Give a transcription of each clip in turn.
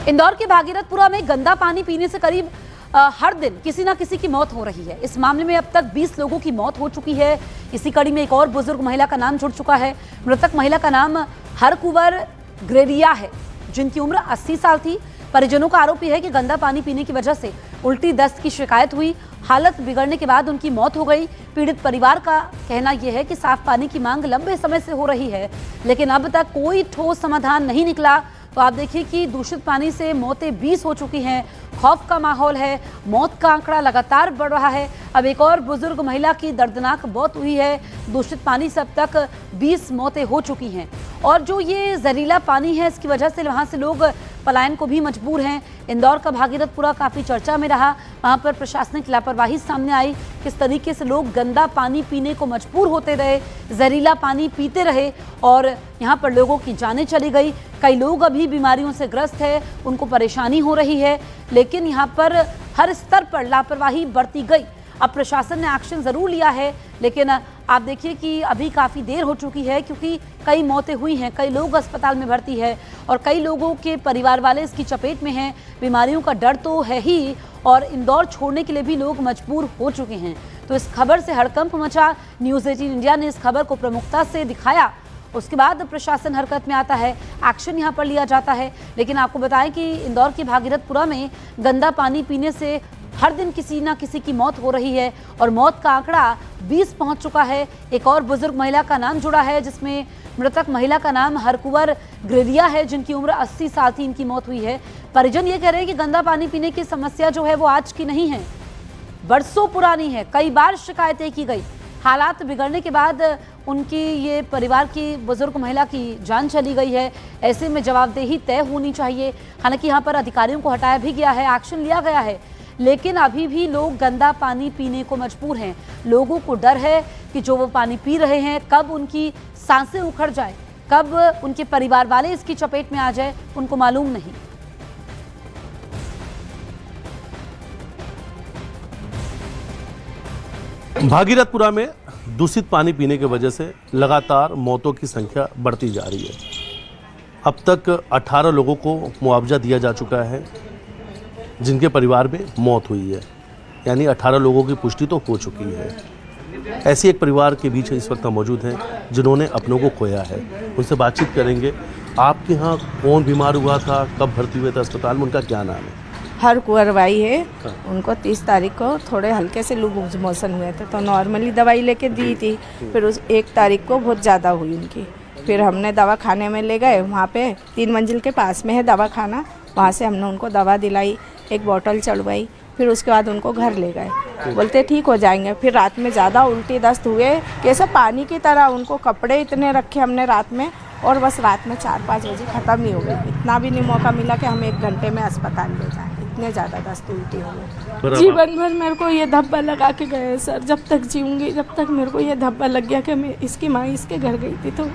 इंदौर के भागीरथपुरा में गंदा पानी पीने से करीब हर दिन किसी ना किसी की मौत हो रही है। इस मामले में अब तक 20 लोगों की मौत हो चुकी है। इसी कड़ी में एक और बुजुर्ग महिला का नाम जुड़ चुका है। मृतक महिला का नाम हरकुवर ग्रेरिया है, जिनकी उम्र 80 साल थी। परिजनों का आरोप है कि गंदा पानी पीने की वजह से उल्टी दस्त की शिकायत हुई। हालत बिगड़ने के बाद उनकी मौत हो गई। पीड़ित परिवार का कहना यह है कि साफ पानी की मांग लंबे समय से हो रही है, लेकिन अब तक कोई ठोस समाधान नहीं निकला। तो आप देखिए कि दूषित पानी से मौतें 20 हो चुकी हैं। खौफ का माहौल है, मौत का आंकड़ा लगातार बढ़ रहा है। अब एक और बुजुर्ग महिला की दर्दनाक मौत हुई है। दूषित पानी से अब तक 20 मौतें हो चुकी हैं और जो ये जहरीला पानी है, इसकी वजह से वहाँ से लोग पलायन को भी मजबूर हैं। इंदौर का भागीरथपुरा काफ़ी चर्चा में रहा। वहाँ पर प्रशासनिक लापरवाही सामने आई। किस तरीके से लोग गंदा पानी पीने को मजबूर होते रहे, जहरीला पानी पीते रहे और यहाँ पर लोगों की जानें चली गई। कई लोग अभी बीमारियों से ग्रस्त है, उनको परेशानी हो रही है, लेकिन यहाँ पर हर स्तर पर लापरवाही बरती गई। अब प्रशासन ने एक्शन ज़रूर लिया है, लेकिन आप देखिए कि अभी काफ़ी देर हो चुकी है, क्योंकि कई मौतें हुई हैं, कई लोग अस्पताल में भर्ती है और कई लोगों के परिवार वाले इसकी चपेट में हैं। बीमारियों का डर तो है ही और इंदौर छोड़ने के लिए भी लोग मजबूर हो चुके हैं। तो इस खबर से हड़कंप मचा। न्यूज़ 18 इंडिया ने इस खबर को प्रमुखता से दिखाया। उसके बाद प्रशासन हरकत में आता है, एक्शन यहाँ पर लिया जाता है। लेकिन आपको बताएं कि इंदौर के भागीरथपुरा में गंदा पानी पीने से हर दिन किसी ना किसी की मौत हो रही है और मौत का आंकड़ा 20 पहुंच चुका है। एक और बुजुर्ग महिला का नाम जुड़ा है, जिसमें मृतक महिला का नाम हरकुवर ग्रेरिया है, जिनकी उम्र 80 साल थी। इनकी मौत हुई है। परिजन ये कह रहे हैं कि गंदा पानी पीने की समस्या जो है वो आज की नहीं है, बरसों पुरानी है। कई बार शिकायतें की गई। हालात बिगड़ने के बाद उनकी ये परिवार की बुजुर्ग महिला की जान चली गई है। ऐसे में जवाबदेही तय होनी चाहिए। हालांकि यहाँ पर अधिकारियों को हटाया भी गया है, एक्शन लिया गया है, लेकिन अभी भी लोग गंदा पानी पीने को मजबूर हैं। लोगों को डर है कि जो वो पानी पी रहे हैं, कब उनकी सांसें उखड़ जाए, कब उनके परिवार वाले इसकी चपेट में आ जाए, उनको मालूम नहीं। भागीरथपुरा में दूषित पानी पीने की वजह से लगातार मौतों की संख्या बढ़ती जा रही है। अब तक 18 लोगों को मुआवजा दिया जा चुका है, जिनके परिवार में मौत हुई है, यानी 18 लोगों की पुष्टि तो हो चुकी है। ऐसे एक परिवार के बीच इस वक्त मौजूद हैं जिन्होंने अपनों को खोया है। उनसे बातचीत करेंगे। आपके यहाँ कौन बीमार हुआ था, कब भर्ती हुए थे अस्पताल में, उनका क्या नाम है? हरकुवर बाई है। उनको 30 तारीख को थोड़े हल्के से लूज मोशन हुए थे, तो नॉर्मली दवाई लेके दी थी। फिर उस 1 तारीख को बहुत ज़्यादा हुई उनकी। फिर हमने दवा खाने में ले गए। वहाँ पे 3 मंजिल के पास में है दवा खाना। वहाँ से हमने उनको दवा दिलाई, 1 बोतल चढ़वाई। फिर उसके बाद उनको घर ले गए, बोलते ठीक हो जाएंगे। फिर रात में ज़्यादा उल्टी दस्त हुए, कैसे पानी की तरह। उनको कपड़े इतने रखे हमने रात में, और बस रात में 4-5 बजे ख़त्म ही हो गई। इतना भी नहीं मौका मिला कि हम 1 घंटे में अस्पताल ले जाएँ। इतने ज़्यादा दस्त उल्टी हो गई। जीवन भर मेरे को ये धब्बा लगा के गए सर। जब तक जीऊँगी, जब तक मेरे को ये धब्बा लग गया कि मैं इसकी माँ इसके घर गई थी तो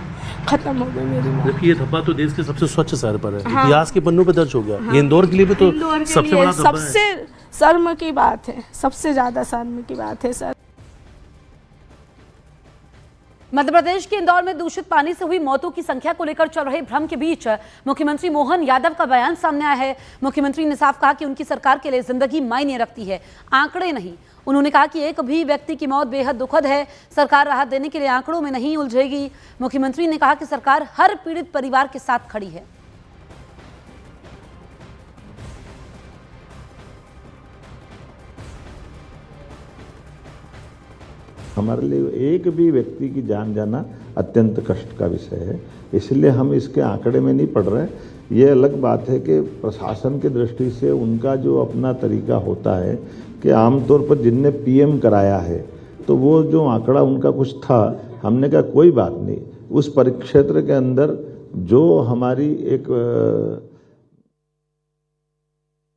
ख़त्म हो गई मेरी माँ। ये धब्बा तो देश के सबसे स्वच्छ शहर पर है। हाँ। इतिहास के पन्नों पर दर्ज हो गया। हाँ। ये इंदौर के लिए भी तो सबसे बड़ा धब्बा है। सबसे शर्म की बात है, सबसे ज़्यादा शर्म की बात है सर। मध्य प्रदेश के इंदौर में दूषित पानी से हुई मौतों की संख्या को लेकर चल रहे भ्रम के बीच मुख्यमंत्री मोहन यादव का बयान सामने आया है। मुख्यमंत्री ने साफ कहा कि उनकी सरकार के लिए जिंदगी मायने रखती है, आंकड़े नहीं। उन्होंने कहा कि एक भी व्यक्ति की मौत बेहद दुखद है। सरकार राहत देने के लिए आंकड़ों में नहीं उलझेगी। मुख्यमंत्री ने कहा कि सरकार हर पीड़ित परिवार के साथ खड़ी है। हमारे लिए एक भी व्यक्ति की जान जाना अत्यंत कष्ट का विषय है, इसलिए हम इसके आंकड़े में नहीं पड़ रहे। ये अलग बात है कि प्रशासन की दृष्टि से उनका जो अपना तरीका होता है कि आमतौर पर जिनने पीएम कराया है, तो वो जो आंकड़ा उनका कुछ था, हमने कहा कोई बात नहीं। उस परिक्षेत्र के अंदर जो हमारी एक